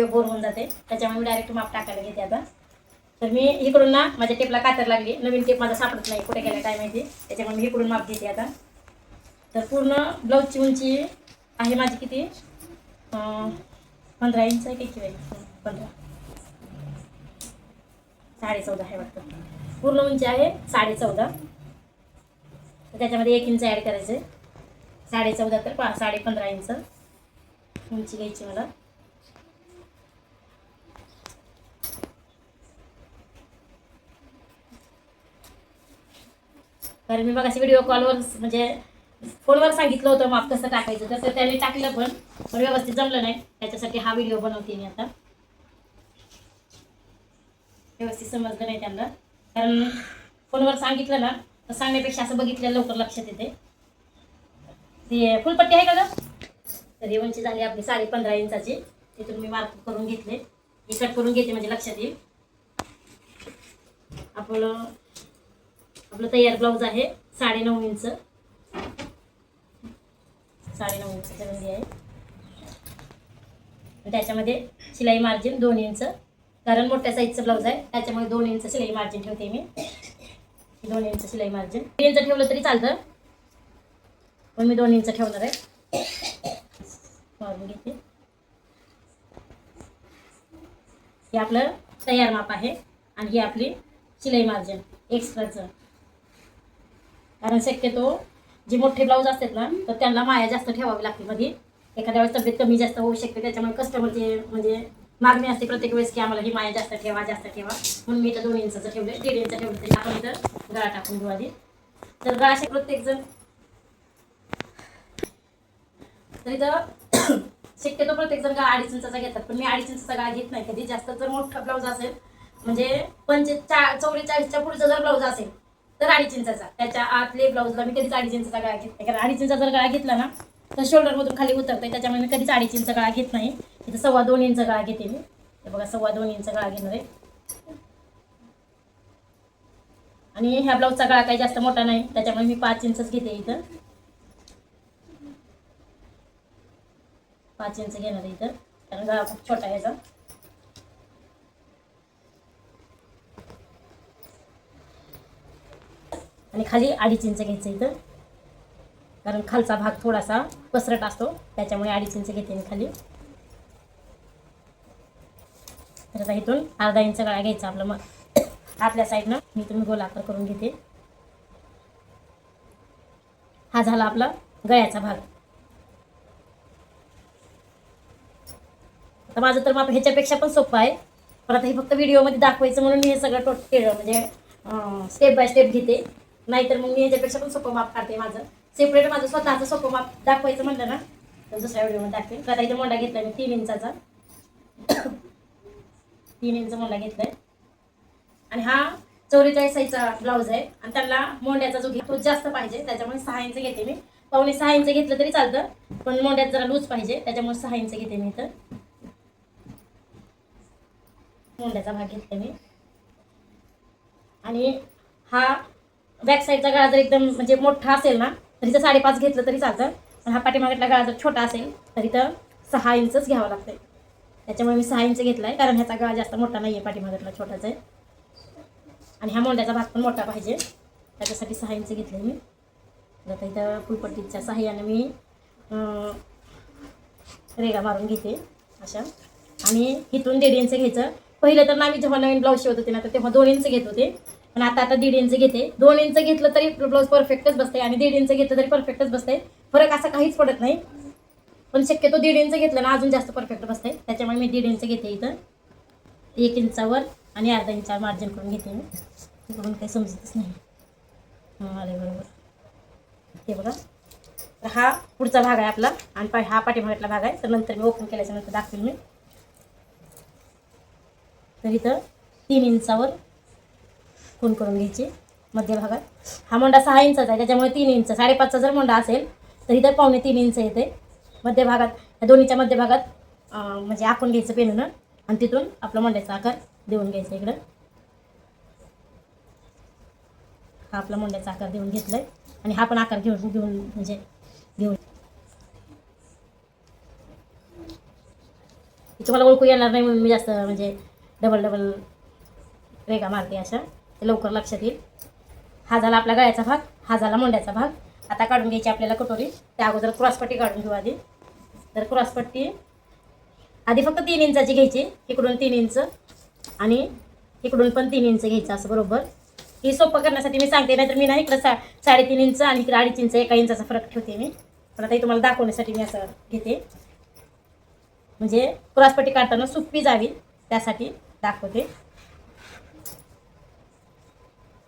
Video bore होऊन जाते, त्याच्यामुळे मी डायरेक्ट माप टाकायला घेते आता. तर मी इकडून ना माझ्या टेपला कातर लागली, नवीन टेप माझा सापडत नाही, कुठे गेला काय माहिती, त्याच्यामुळे मी इकडून माप घेते आता. तर पूर्ण ब्लाऊजची उंची आहे माझी किती, 15 इंच आहे किती वेळ, 15 14.5 आहे वाटतं. पूर्ण उंची आहे 14.5. त्याच्यामध्ये 1 इंच ॲड करायचं आहे. 14.5 तर 15.5 इंच उंची घ्यायची मला. कारण मी बघाशी व्हिडिओ कॉलवर म्हणजे फोनवर सांगितलं होतं माप कसं टाकायचं, तसं त्यांनी टाकलं पण व्यवस्थित जमलं नाही. त्याच्यासाठी हा व्हिडिओ बनवते मी आता. व्यवस्थित समजलं नाही त्यांना, कारण फोनवर सांगितलं ना तर सांगण्यापेक्षा असं बघितलं लवकर लक्षात येते. ती फुलपट्टी आहे का गं? तर ही उंची झाली आपली 15.5 इंचाची. तिथून मी मार्क करून घेतले, ही कट करून घेते म्हणजे लक्षात येईल. आपलं तयार ब्लाऊज आहे 9.5 इंच, 9.5 इंचची रुंदी आहे. त्याच्यामध्ये शिलाई मार्जिन 2 इंच, कारण मोठ्या साईजचं ब्लाऊज आहे त्याच्यामुळे 2 इंच शिलाई मार्जिन ठेवते मी. 2 इंच शिलाई मार्जिन, 3 इंच ठेवलं तरी चालतं, पण मी 2 इंच ठेवणार आहे. मारून घेते. हे आपलं तयार माप आहे आणि ही आपली शिलाई मार्जिन एक्स्ट्राचं. कारण शक्यतो जे मोठे ब्लाऊज असतात ना तर त्यांना माया जास्त ठेवावी लागते. मध्ये एखाद्या वेळेस तब्येत कमी जास्त होऊ शकते, त्याच्यामुळे कस्टमरचे म्हणजे मागणी असते प्रत्येक वेळेस की आम्हाला ही माया जास्त ठेवा म्हणून मी इथं 2 इंचाचं ठेवलं, 1.5 इंच ठेवलं तरी आपण इथं गळा टाकून घेऊ आधी. तर गळाशी प्रत्येकजण तर इथं शक्यतो प्रत्येकजण गळा 2.5 इंचाचा घेतात, पण मी 2.5 इंचाचा गळा घेत नाही कधी. जास्त जर मोठा ब्लाऊज असेल म्हणजे 44च्या पुढचा जर ब्लाऊज असेल तर 2.5 इंचाचा, त्याच्या आतले ब्लाऊजला मी कधीच 2.5 इंचाचा गळा घेत नाही. कारण 2.5 इंचा जर गळा घेतला ना तर शोल्डरमधून खाली उतरते, त्याच्यामुळे मी कधीच 2.5 इंच गळा घेत नाही. इथं 2.25 इंच गळा घेते मी. हे बघा 2.25 इंच गळा घेणार आहे. आणि ह्या ब्लाऊजचा गळा काही जास्त मोठा नाही, त्याच्यामुळे मी 5 इंचच घेते. इथं 5 इंच घेणार आहे इथं, कारण गळा खूप छोटा आहे याचा. आणि खाली 2.5 इंच घ्यायचं इथं, कारण खालचा भाग थोडासा पसरट असतो, त्याच्यामुळे 2.5 इंच घेते मी खाली. तर आता इथून अर्धा इंच गळा घ्यायचा आपलं, मग आतल्या साईडनं मी तुम्ही गोलाकार करून घेते. हा झाला आपला गळ्याचा भाग. आता माझं तर माप ह्याच्यापेक्षा पण सोपं आहे, पण आता हे फक्त व्हिडिओमध्ये दाखवायचं म्हणून मी हे सगळं म्हणजे स्टेप बाय स्टेप घेते. नाहीतर मग मी ह्याच्यापेक्षा पण सोपं माप काढते. माझं सेपरेट माझं स्वतःचं सोपं माप दाखवायचं म्हणलं ना तर दुसऱ्या व्हिडिओमध्ये दाखवेल. आता इथे मोंडा घेतला मी 3 इंचाचा, 3 इंच मोंडा घेतलाय. आणि हा 44 साईजचा ब्लाऊज आहे आणि त्याला मोंड्याचा जो घेतो जास्त पाहिजे, त्याच्यामुळे 6 इंच घेते मी. 5.25 इंच घेतलं तरी चालतं, पण मोंड्यात जरा लूज पाहिजे, त्याच्यामुळे 6 इंच घेते मी. इथं मोंड्याचा भाग घेतला मी. आणि हा बॅक साईडचा गळा जर एकदम म्हणजे मोठा असेल ना तर इथं 5.5 घेतलं तरी चालतं, पण हा पाठीमागटला गळा जर छोटा असेल तर इथं 6 इंचच घ्यावं लागतंय. त्याच्यामुळे मी 6 इंच घेतलाय, कारण ह्याचा गळा जास्त मोठा नाही आहे, पाठीमागटला छोटाच आहे. आणि ह्या मोंड्याचा भाग पण मोठा पाहिजे, त्याच्यासाठी 6 इंच घेतले मी. आता इथं फुलपट्टीच्या सहाय्याने मी रेगा मारून घेते अशा. आणि इथून 1.5 इंच घ्यायचं. पहिलं तर ना मी जेव्हा नवीन ब्लाऊज शिवत होते ना तर तेव्हा 2 इंच घेत होते, पण आता 1.5 इंच घेते. 2 इंच घेतलं तरी ब्लाऊज परफेक्टच बसते आणि 1.5 इंच घेतलं तरी परफेक्टच बसते. फरक असा काहीच पडत नाही, पण शक्यतो 1.5 इंच घेतलं ना अजून जास्त परफेक्ट बसते. त्याच्यामुळे मी 1.5 इंच घेते. इथं 1 इंचावर आणि अर्धा इंचावर मार्जिन करून घेते मी. तिकडून काही समजतच नाही. आले बरोबर. हे बघा, हा पुढचा भाग आहे आपला आणि हा पाठीमागटला भाग आहे. तर नंतर मी ओपन केल्याच्या नंतर दाखवेल मी. तर इथं 3 इंचावर खूण करून घ्यायची मध्य भागात. हा मोंडा 6 इंचाचा आहे, त्याच्यामुळे 3 इंच. 5.5चा जर मोंडा असेल तर इथं 2.25 इंच येते मध्य भागात. या दोन्हीच्या मध्य भागात म्हणजे आखून घ्यायचं पेननं आणि तिथून आपला मोंड्याचा आकार देऊन घ्यायचा. इकडं हा आपला मोंड्याचा आकार देऊन घेतलाय आणि हा पण आकार घेऊन म्हणजे घेऊन तुम्हाला ओळखू येणार नाही म्हणून मी जास्त म्हणजे डबल रेगा मारते अशा, ते लवकर लक्षात येईल. हा झाला आपला गळ्याचा भाग, हा झाला मोंड्याचा भाग. आता काढून घ्यायची आपल्याला कटोरी. त्या अगोदर क्रॉसपट्टी काढून घेऊ आधी. तर क्रॉसपट्टी आधी फक्त 3 इंचाची घ्यायची, इकडून 3 इंच आणि इकडून पण 3 इंच घ्यायचं असं बरोबर. ही सोपं करण्यासाठी मी सांगते, नाहीतर मी ना इकडं 3.5 इंच आणि इकडे 2.5 इंच 1 इंचाचा फरक ठेवते मी. पण आता तुम्हाला दाखवण्यासाठी मी असं घेते, म्हणजे क्रॉसपट्टी काढताना सोपी जावी त्यासाठी दाखवते.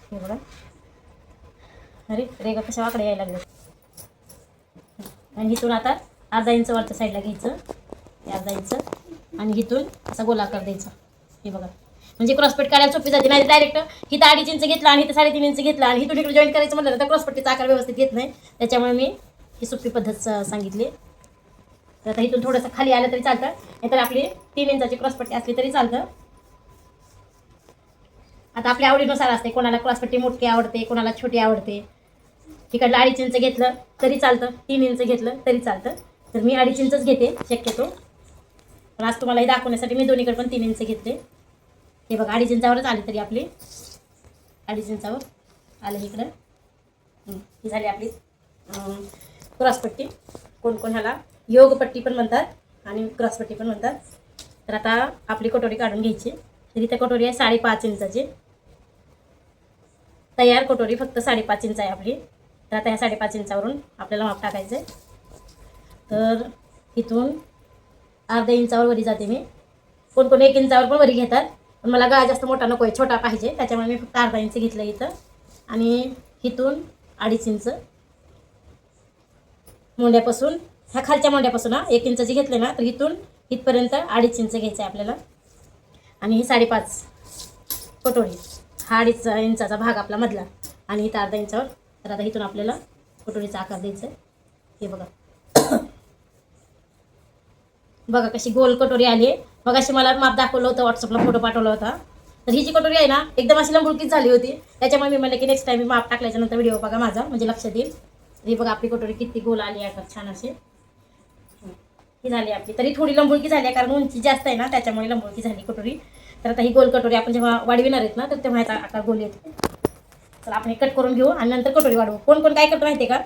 हे बघा, अरे रेगा कशा वाकडे यायला लागले. आणि इथून आता 1/2 इंच वरच्या साईडला घ्यायचं, 1/2 इंच आणि इथून असा गोलाकार द्यायचा. हे बघा, म्हणजे क्रॉसपट्टी काढायला सोपी जाते. नाही डायरेक्ट इथं 2.5 इंच घेतला आणि इथं 3.5 इंच घेतला आणि इथून इकडे जॉईन करायचं म्हटलं तर क्रॉसपट्टीचा आकार व्यवस्थित येत नाही. त्याच्यामुळे मी ही सोपी पद्धत सांगितली. तर आता इथून थोडंसं खाली आलं तरी चालतं, नाहीतर आपली 3 इंचाची क्रॉसपट्टी असली तरी चालतं. आता आपल्या आवडीनुसार असते, कोणाला क्रॉसपट्टी मोठी आवडते, कोणाला छोटी आवडते. इकडलं 2.5 इंच घेतलं तरी चालतं, 3 इंच घेतलं तरी चालतं. तर मी 2.5 इंचच घेते शक्यतो, पण आज तुम्हाला हे दाखवण्यासाठी मी दोन्हीकडे पण 3 इंच घेतले. हे बघा, 2.5 इंचावरच आली तरी आपली 2.5 इंचावर आलं इकडं. ही झाली आपली क्रॉसपट्टी. कोण कोण ह्याला योगपट्टी पण म्हणतात आणि क्रॉसपट्टी पण म्हणतात. तर आता आपली कटोरी काढून घ्यायची. तर इथे कटोरी आहे 5.5 इंचाची, तयार कटोरी फक्त 5.5 इंच आहे आपली. तर आता ह्या 5.5 इंचावरून आपल्याला माप टाकायचं आहे. तर इथून 1/2 इंचावर वरी जाते मी. कोण कोण 1 इंचावर पण वरी घेतात, पण मला गळा जास्त मोठा नको आहे, छोटा पाहिजे. त्याच्यामुळे मी फक्त 1/2 इंच घेतलं इथं. आणि इथून 2.5 इंच मोंड्यापासून, ह्या खालच्या मोंड्यापासून 1 इंचाची घेतले ना, तर इथून इथपर्यंत 2.5 इंच घ्यायचं आहे आपल्याला. आणि ही 5.5 कटोरी, हा 2.5 इंचाचा भाग आपला मधला आणि इथं 1/2 इंचावर. तर आता इथून आपल्याला कटोरीचा आकार द्यायचा आहे. हे बघा, बघा कशी गोल कटोरी आली आहे. बघा, अशी मला माप दाखवलं होतं, व्हॉट्सअपला फोटो पाठवला होता. तर ही जी कटोरी आहे ना, एकदम अशी लंबुळकीच झाली होती. त्याच्यामुळे मी म्हणलं की नेक्स्ट टाइम मी माप टाकल्याच्यानंतर व्हिडिओ बघा माझा, म्हणजे लक्षात येईल. ही बघा आपली कटोरी किती गोल आली आहे, छान अशी ही झाली आपली. तरी थोडी लंबुळकी झाली आहे, कारण उंची जास्त आहे ना, त्याच्यामुळे लंबुळकी झाली कटोरी. तर आता ही गोल कटोरी आपण जेव्हा वाढविणार आहेत ना, तर तेव्हा याचा आकार गोल येतो. तर आपण हे कट करून घेऊ आणि नंतर कटोरी वाढवू. कोण कोण काय करतो माहिती आहे का,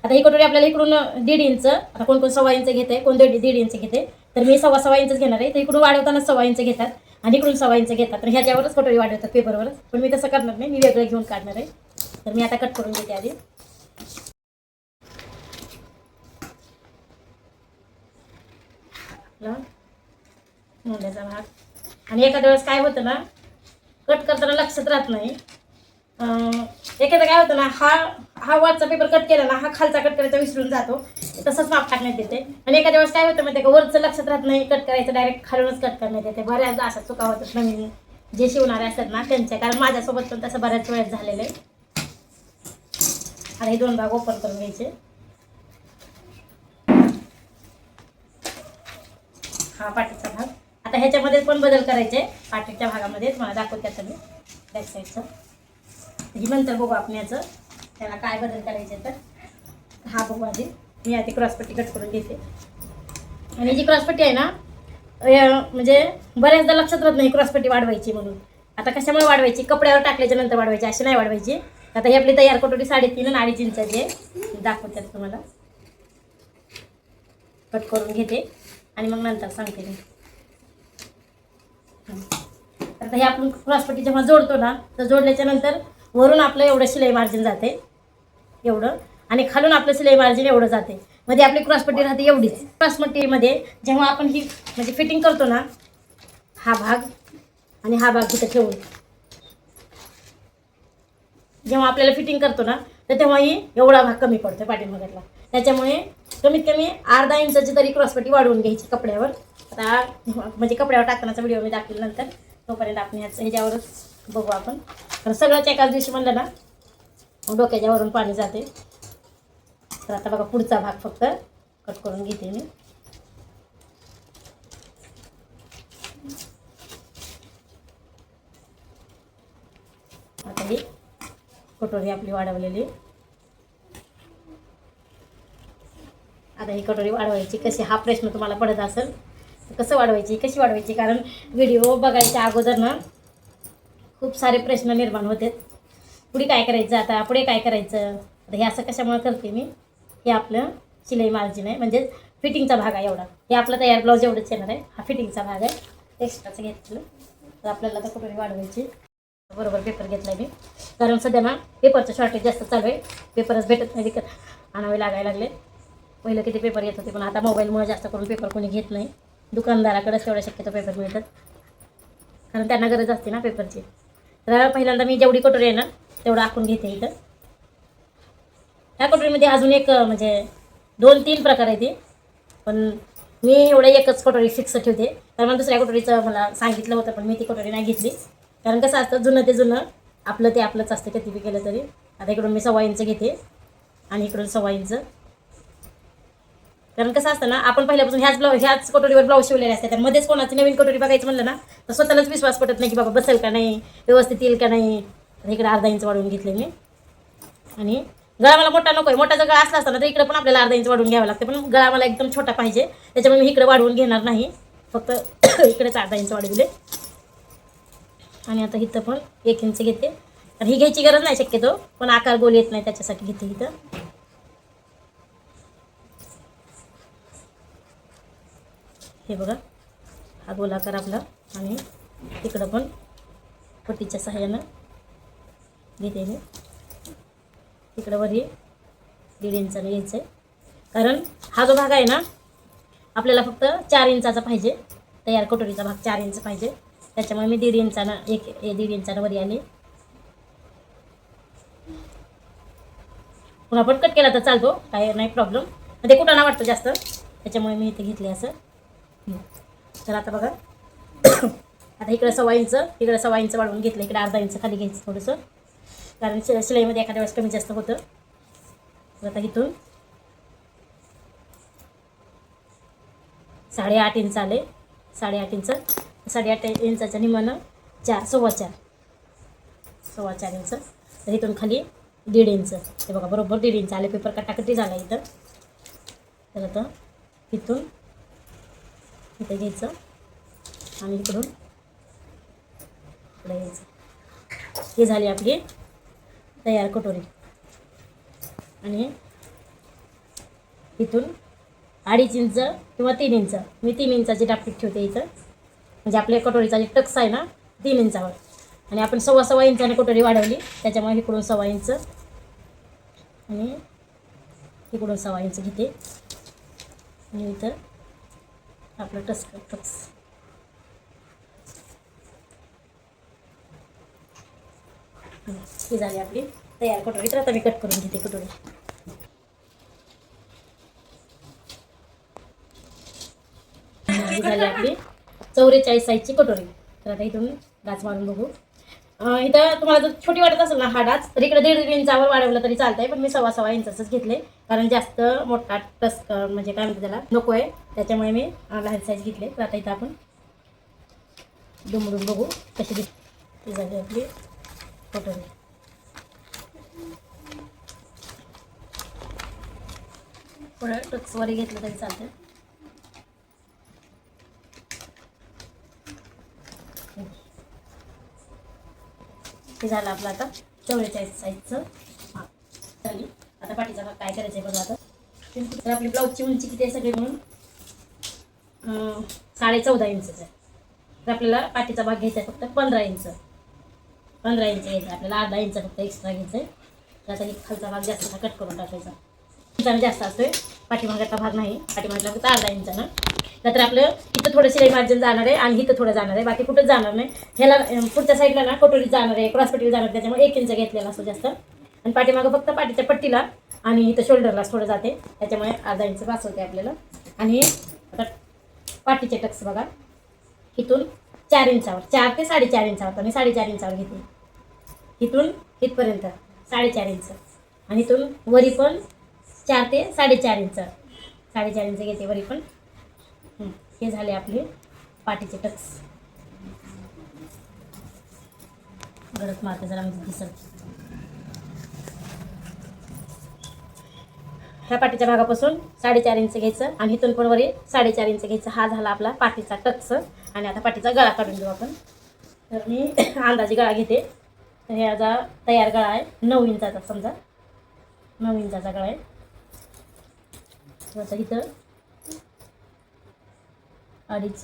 आता ही कटोरी आपल्याला इकडून 1.5 इंच, आता कोण कोण 1.25 इंच घेते, कोण 1.5 इंच घेते. तर मी 1.25 इंच घेणार आहे. तर इकडून वाढवताना 1.25 इंच घेतात आणि इकडून 1.25 इंच घेतात. तर ह्याच्यावरच कटोरी वाढवतात, पेपरवरच. पण मी तसं करणार नाही, मी वेगळं घेऊन काढणार आहे. तर मी आता कट करून घेते आधी. मोंड्याचा भाग. आणि एखाद्या वेळेस काय होतं ना, कट करताना लक्षात राहत नाही. एखादा काय होतं ना, हा वरचा पेपर कट केला ना, हा खालचा कट करायचा विसरून जातो, तसंच माप टाकण्यात येते. आणि एखाद्या वेळेस काय होतं माहिती आहे का, वरचं लक्षात राहत नाही कट करायचं, डायरेक्ट खालूनच कट करण्यात येते. बऱ्याचदा अशा चुका होतात नवीन जे शिवणारे असतात ना त्यांच्या, कारण माझ्यासोबत पण तसं बऱ्याच वेळेस झालेलं आहे. आता हे 2 भाग ओपन करून घ्यायचे. हा पाठीचा भाग. आता ह्याच्यामध्ये पण बदल करायचे, पाठीच्या भागामध्ये तुम्हाला दाखवते आता मी बॅक साईडचं. ही नंतर बघू आपण याचं त्याला काय बदल करायचे. तर हा बघू आधी. मी आधी क्रॉसपट्टी कट करून घेते. आणि जी क्रॉसपट्टी आहे ना, म्हणजे बऱ्याचदा लक्षात राहत नाही क्रॉसपट्टी वाढवायची म्हणून. आता कशामुळे वाढवायची, कपड्यावर टाकल्याच्या नंतर वाढवायची, अशी नाही वाढवायची. आता ही आपली तयार कटोरी 3.5 आणि 2.5 इंचाची आहे. दाखवते तुम्हाला, कट करून घेते आणि मग नंतर सांगते मी. आता हे आपण क्रॉसपट्टी जेव्हा जोडतो ना, तर जोडल्याच्या नंतर वरून आपलं एवढं शिलाई मार्जिन जाते, एवढं, आणि खालून आपलं शिलाई मार्जिन एवढं जाते. मध्ये आपली क्रॉसपट्टी राहते एवढीच. क्रॉसपट्टीमध्ये जेव्हा आपण ही म्हणजे फिटिंग करतो ना, हा भाग आणि हा भाग तिथं ठेवून जेव्हा आपल्याला फिटिंग करतो ना, तर तेव्हाही एवढा भाग कमी पडतो पाठीमागला. त्याच्यामुळे कमीत कमी 1/2 इंचाची तरी क्रॉसपट्टी वाढवून घ्यायची कपड्यावर. आता म्हणजे कपड्यावर टाकतानाचा व्हिडिओ मी दाखवल्यानंतर, तोपर्यंत आपण ह्याच्यावरच बघू आपण. तर सगळंच एकाच दिवशी म्हणलं ना, डोक्याच्यावरून पाणी जाते. तर आता बघा, पुढचा भाग फक्त कट करून घेते मी. आता ही कटोरी आपली वाढवलेली. आता ही कटोरी वाढवायची कशी, हा प्रश्न तुम्हाला पडत असेल. कसं वाढवायची, कशी वाढवायची, कारण व्हिडिओ बघायच्या अगोदर ना खूप सारे प्रश्न निर्माण होते. पुढे काय करायचं, आता पुढे काय करायचं, आता हे असं कशामुळे करते मी. हे आपलं शिलाई मार्जिन आहे, म्हणजे फिटिंगचा भाग आहे एवढा. हे आपलं तयार ब्लाऊज एवढंच येणार आहे, हा फिटिंगचा भाग आहे. एक्स्ट्राचं घेतलं तर आपल्याला आता कुठे वाढवायची. बरोबर पेपर घेतला मी, कारण सध्या ना पेपरचं शॉर्टेज जास्त चालू आहे. पेपरच भेटत नाही, विकत आणावे लागायला लागले. पहिलं किती पेपर येत होते, पण आता मोबाईलमुळे जास्त करून पेपर कोणी घेत नाही. दुकानदाराकडेच तेवढा शक्यतो पेपर मिळतात, कारण त्यांना गरज असते ना पेपरची. तर पहिल्यांदा मी जेवढी कटोरी आहे ना तेवढं आखून घेते इथं. ह्या कटोरीमध्ये अजून एक म्हणजे 2-3 प्रकार आहे ते, पण मी एवढं एकच कटोरी फिक्स ठेवते. कारण मला दुसऱ्या कटोरीचं मला सांगितलं होतं, पण मी ती कटोरी नाही घेतली. कारण कसं असतं, जुनं ते जुनं, आपलं ते आपलंच असतं किती बी केलं तरी. आता इकडून मी 1.25 इंच घेते आणि इकडून 1.25 इंच. कारण कसं असतं ना, आपण पहिल्यापासून ह्याच कटोरीवर ब्लाऊज शिवलेले असते, तर मध्येच कोणाची नवीन कटोरी बघायचं म्हणलं ना तर स्वतःलाच विश्वास पटत नाही की बाबा बसेल का नाही, व्यवस्थित येईल का नाही. तर इकडे अर्धा इंच वाढवून घेतले मी. आणि गळा मला मोठा नको आहे, मोठा जर गळा असला असता ना तर इकडे पण आपल्याला अर्धा इंच वाढवून घ्यावं लागतं, पण गळा मला एकदम छोटा पाहिजे, त्याच्यामुळे मी इकडे वाढवून घेणार नाही, फक्त इकडेच अर्धा इंच वाढवले. आणि आता इथं पण 1 इंच घेते. तर ही घ्यायची गरज नाही शक्यतो, पण आकार गोल येत नाही त्याच्यासाठी घेते इथं. हे बघा, हा गोलाकार आपला, आणि तिकडं पण पट्टीच्या सहाय्यानं घेते मी. तिकडं वरी 1.5 इंचाने यायचं आहे, कारण हा जो भाग आहे ना आपल्याला फक्त 4 इंचाचा पाहिजे. तयार कटोरीचा भाग 4 इंच पाहिजे, त्याच्यामुळे मी 1.5 इंचानं 1.5 इंचानं वरी आली. पुन्हा पण कट केला तर चालतो, काय नाही प्रॉब्लेम, ते कुठं वाटतं जास्त, त्याच्यामुळे मी इथे घेतले असं. तर आता बघा, आता इकडे 1.25 इंच, इकडे 1.25 इंच वाढवून घेतलं, इकडे अर्धा इंच खाली घ्यायचं थोडंसं, कारण शिलाईमध्ये एखाद्या वेळेस कमी जास्त होतं. तर आता इथून 8.5 इंच आले, 8.5 इंच, 8.5 इंचाच्या निमानं 4 इंच. तर इथून खाली 1.5 इंच, हे बघा बरोबर 1.5 इंच आले. पेपर कटाकटी झाला इथं. तर आता इथून इथं घ्यायचं आणि इकडून इकडे घ्यायचं. ही झाली आपली तयार कटोरी. आणि इथून 2.5 इंच किंवा 3 इंच, मी 3 इंचाची डापटीत ठेवते इथं, म्हणजे आपल्या कटोरीचा जे टक्स आहे ना 3 इंचावर, आणि आपण 1.25 इंचाने कटोरी वाढवली, त्याच्यामुळे इकडून 1.25 इंच आणि इकडून 1.25 इंच घेते. आणि इथं आपलं टक्स ही झाली आपली तयार कटोरी. तर आता मी कट करून घेते कटोरी. ही झाली आपली 44 साईजची कटोरी. तर आता इथून डाच मारून बघू. इथं तुम्हाला जर छोटी वाटत असेल ना हा डाच, तर इकडे 1.5 इंचावर वाढवलं तरी चालतंय, पण मी 1.25 इंचाचंच घेतले, कारण जास्त मोठा टस्क म्हणजे काय म्हणते त्याला नको आहे, त्याच्यामुळे मी लहान साईज घेतले. तर आता इथं आपण दुमडून बघू कशी दिसते. झाली आपली कटोरी. थोडं टक्सवरही घेतलं तरी चालतं. हे झालं आपलं आता 44 साईजचं. हां झाली. आता पाठीचा भाग काय करायचं आहे बघा. आता तर आपली ब्लाऊजची उंची किती आहे सगळे म्हणून 14.5 इंचच आहे. तर आपल्याला पाठीचा भाग घ्यायचा आहे फक्त 15 इंच. 15 इंच घ्यायचं आहे आपल्याला, अर्धा इंच फक्त एक्स्ट्रा घ्यायचं आहे. तर आता खालचा भाग जास्त कट करून टाकायचा. इंचानं जास्त असतोय, पाठीमागाचा भाग नाही, पाठीमागला फक्त अर्धा इंचानं. तर आपलं इथं थोडं शिलाई मार्जिन जाणार आहे आणि इथं थोडं जाणार आहे, बाकी कुठंच जाणार नाही. ह्याला पुढच्या साईडला ना कटोरीत जाणार आहे, क्रॉस पट्टीला जाणार, त्याच्यामुळे 1 इंच घेतलेला असतो जास्त. आणि पाठीमागं फक्त पाठीच्या पट्टीला आणि इथं शोल्डरलाच थोडं जाते, त्याच्यामुळे अर्धा इंच पास होते आपल्याला. आणि आता पाठीचे टक्स बघा, इथून 4 इंचावर, 4 ते 4.5 इंचावर, मी 4.5 इंचावर घेते. इथून इथपर्यंत 4.5 इंच, आणि इथून वरी पण 4 ते 4.5 इंच, 4.5 इंच घेते वरी पण. हे झाले आपले पाठीचे टक्स. गडद मारते जरा म्हणजे दिसत. ह्या पाठीच्या भागापासून 4.5 इंच घ्यायचं आणि इथून पण वरी 4.5 इंच घ्यायचं. हा झाला आपला पाठीचा टक्स. आणि आता पाठीचा गळा काढून घेऊ आपण. तर मी अंदाजे गळा घेते. तर ह्याचा तयार गळा आहे 9 इंचाचा, समजा 9 इंचाचा गळा आहे. आता इथं अडीच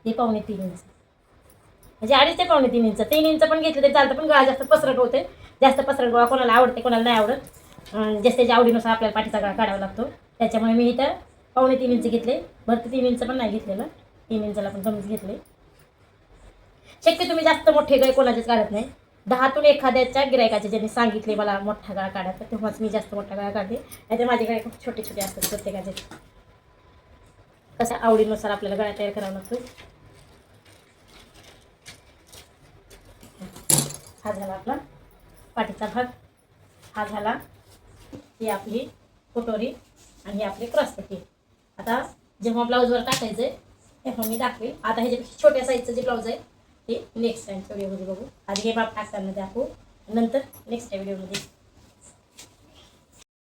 ते 2.25 इंच, म्हणजे 2.5 ते 2.25 इंच. 3 इंच पण घेतलं तरी चालतं, पण गळा जास्त पसरट होते. जास्त पसरट गळा कोणाला आवडते कोणाला नाही आवडत. जास्त त्याच्या आवडीनुसार आपल्याला पाठीचा गळा काढावा लागतो. त्याच्यामुळे मी इथं 2.25 इंच घेतले. भरती 3 इंच पण नाही घेतलेलं, 3 इंचाला पण कमीच घेतले. शक्य तुम्ही जास्त मोठे गळे कोणाचेच काढत नाही. 10तून एखाद्याच्या गिरायकाचे ज्यांनी सांगितले मला मोठा गळा काढायचा, तेव्हाच मी जास्त मोठा गळा काढते. नाहीतर माझे गळे खूप छोटे छोटे असतात प्रत्येकाचे. कशा आवडीनुसार आपल्याला गळा तयार करावा लागतो. हा झाला आपला पाठीचा भाग. हा झाला ही आपली कटोरी आणि ही आपली क्रॉसपट्टी. आता जेव्हा ब्लाऊजवर टाकायचं आहे तेव्हा मी दाखवेल. आता ह्याच्यापेक्षा छोट्या साईजचं जे ब्लाऊज आहे ते नेक्स्ट टाईमच्या व्हिडिओमध्ये बघू. आधी हे माप टाकताना दाखवू, नंतर नेक्स्ट व्हिडिओमध्ये